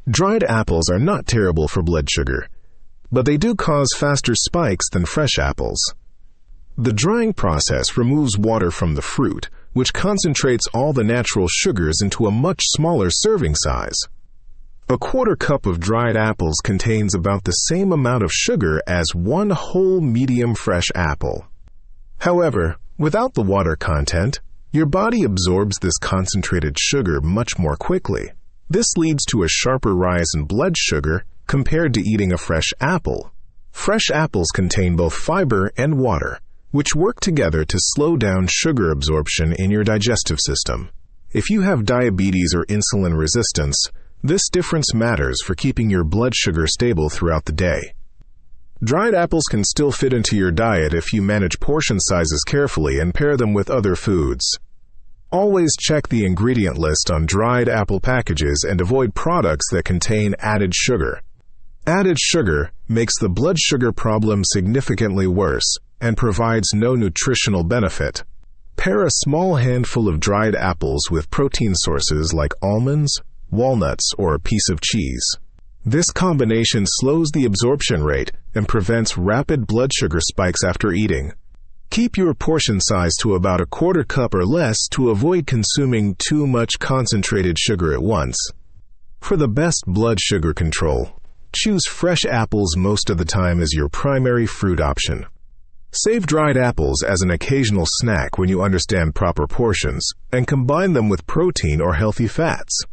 Dried apples are not terrible for blood sugar, but they do cause faster spikes than fresh apples. The drying process removes water from the fruit, which concentrates all the natural sugars into a much smaller serving size. A quarter cup of dried apples contains about the same amount of sugar as one whole medium fresh apple. However, without the water content, your body absorbs this concentrated sugar much more quickly. This leads to a sharper rise in blood sugar compared to eating a fresh apple. Fresh apples contain both fiber and water, which work together to slow down sugar absorption in your digestive system. If you have diabetes or insulin resistance, this difference matters for keeping your blood sugar stable throughout the day. Dried apples can still fit into your diet if you manage portion sizes carefully and pair them with other foods. Always check the ingredient list on dried apple packages and avoid products that contain added sugar. Added sugar makes the blood sugar problem significantly worse and provides no nutritional benefit. Pair a small handful of dried apples with protein sources like almonds, walnuts, or a piece of cheese. This combination slows the absorption rate and prevents rapid blood sugar spikes after eating. Keep your portion size to about a quarter cup or less to avoid consuming too much concentrated sugar at once. For the best blood sugar control, choose fresh apples most of the time as your primary fruit option. Save dried apples as an occasional snack when you understand proper portions, and combine them with protein or healthy fats.